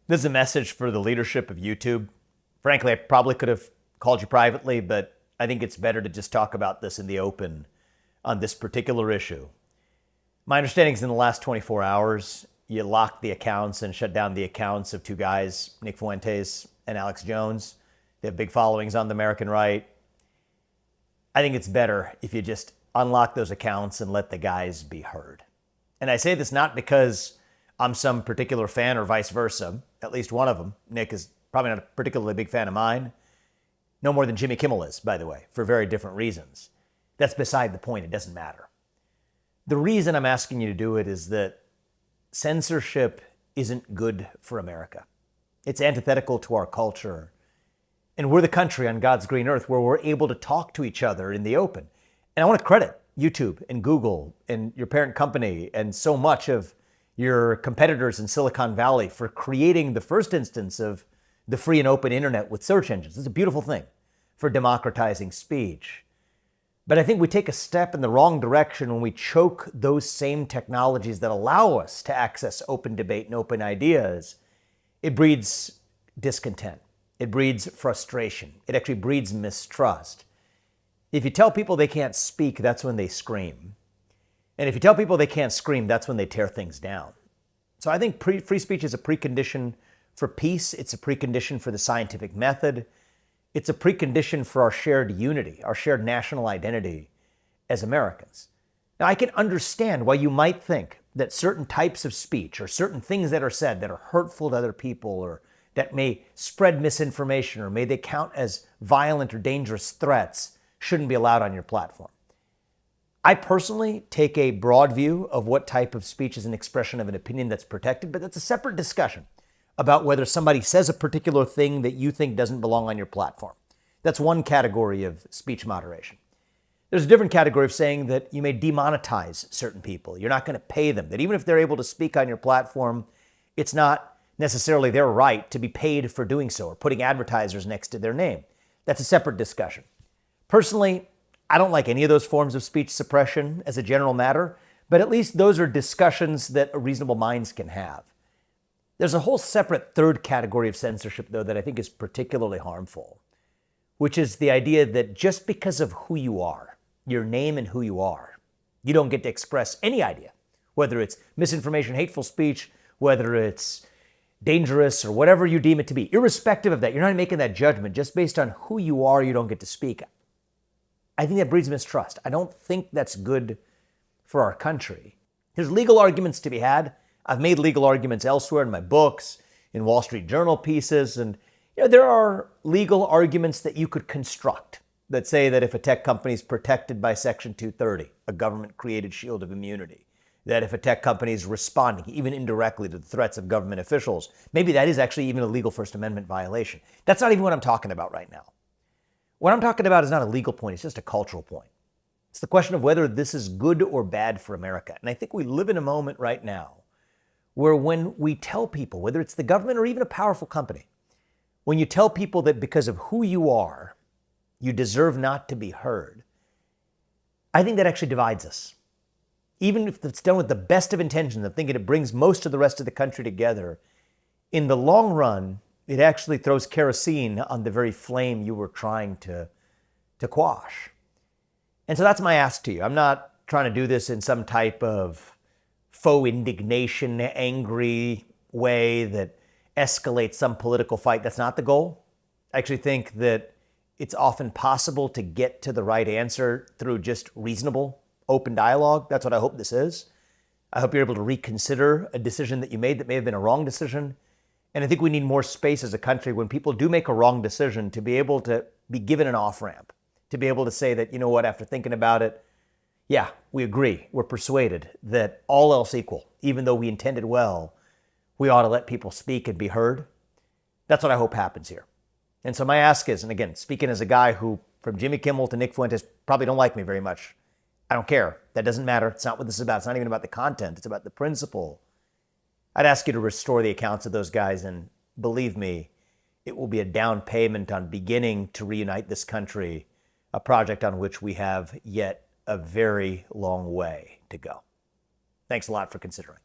This is a message for the leadership of YouTube. Frankly, I probably could have called you privately, but I think it's better to just talk about this in the open on this particular issue. My understanding is in the last 24 hours, you locked the accounts and shut down the accounts of two guys, Nick Fuentes and Alex Jones. They have big followings on the American right. I think it's better if you just unlock those accounts and let the guys be heard. And I say this not because I'm some particular fan or vice versa. At least one of them, Nick, is probably not a particularly big fan of mine. No more than Jimmy Kimmel is, by the way, for very different reasons. That's beside the point. It doesn't matter. The reason I'm asking you to do it is that censorship isn't good for America. It's antithetical to our culture. And we're the country on God's green earth where we're able to talk to each other in the open. And I want to credit YouTube and Google and your parent company and so much of your competitors in Silicon Valley for creating the first instance of the free and open internet with search engines. It's a beautiful thing for democratizing speech. But I think we take a step in the wrong direction when we choke those same technologies that allow us to access open debate and open ideas. It breeds discontent. It breeds frustration. It actually breeds mistrust. If you tell people they can't speak, that's when they scream. And if you tell people they can't scream, that's when they tear things down. So I think free speech is a precondition for peace. It's a precondition for the scientific method. It's a precondition for our shared unity, our shared national identity as Americans. Now, I can understand why you might think that certain types of speech or certain things that are said that are hurtful to other people or that may spread misinformation or may they count as violent or dangerous threats shouldn't be allowed on your platform. I personally take a broad view of what type of speech is an expression of an opinion that's protected, but that's a separate discussion about whether somebody says a particular thing that you think doesn't belong on your platform. That's one category of speech moderation. There's a different category of saying that you may demonetize certain people. You're not going to pay them, that even if they're able to speak on your platform, it's not necessarily their right to be paid for doing so or putting advertisers next to their name. That's a separate discussion. Personally, I don't like any of those forms of speech suppression as a general matter, but at least those are discussions that reasonable minds can have. There's a whole separate third category of censorship, though, that I think is particularly harmful, which is the idea that just because of who you are, your name and who you are, you don't get to express any idea, whether it's misinformation, hateful speech, whether it's dangerous or whatever you deem it to be. Irrespective of that, you're not making that judgment. Just based on who you are, you don't get to speak. I think that breeds mistrust. I don't think that's good for our country. There's legal arguments to be had. I've made legal arguments elsewhere in my books, in Wall Street Journal pieces, and there are legal arguments that you could construct that say that if a tech company is protected by Section 230, a government-created shield of immunity, that if a tech company is responding, even indirectly, to the threats of government officials, maybe that is actually even a legal First Amendment violation. That's not even what I'm talking about right now. What I'm talking about is not a legal point, it's just a cultural point. It's the question of whether this is good or bad for America. And I think we live in a moment right now where when we tell people, whether it's the government or even a powerful company, when you tell people that because of who you are, you deserve not to be heard, I think that actually divides us. Even if it's done with the best of intentions of thinking it brings most of the rest of the country together, in the long run, it actually throws kerosene on the very flame you were trying to quash. And so that's my ask to you. I'm not trying to do this in some type of faux indignation, angry way that escalates some political fight. That's not the goal. I actually think that it's often possible to get to the right answer through just reasonable, open dialogue. That's what I hope this is. I hope you're able to reconsider a decision that you made that may have been a wrong decision. And I think we need more space as a country when people do make a wrong decision to be able to be given an off-ramp, to be able to say that, you know what, after thinking about it, yeah, we agree, we're persuaded that all else equal, even though we intended well, we ought to let people speak and be heard. That's what I hope happens here. And so my ask is, and again, speaking as a guy who, from Jimmy Kimmel to Nick Fuentes, probably don't like me very much, I don't care. That doesn't matter. It's not what this is about. It's not even about the content. It's about the principle. I'd ask you to restore the accounts of those guys, and believe me, it will be a down payment on beginning to reunite this country, a project on which we have yet a very long way to go. Thanks a lot for considering.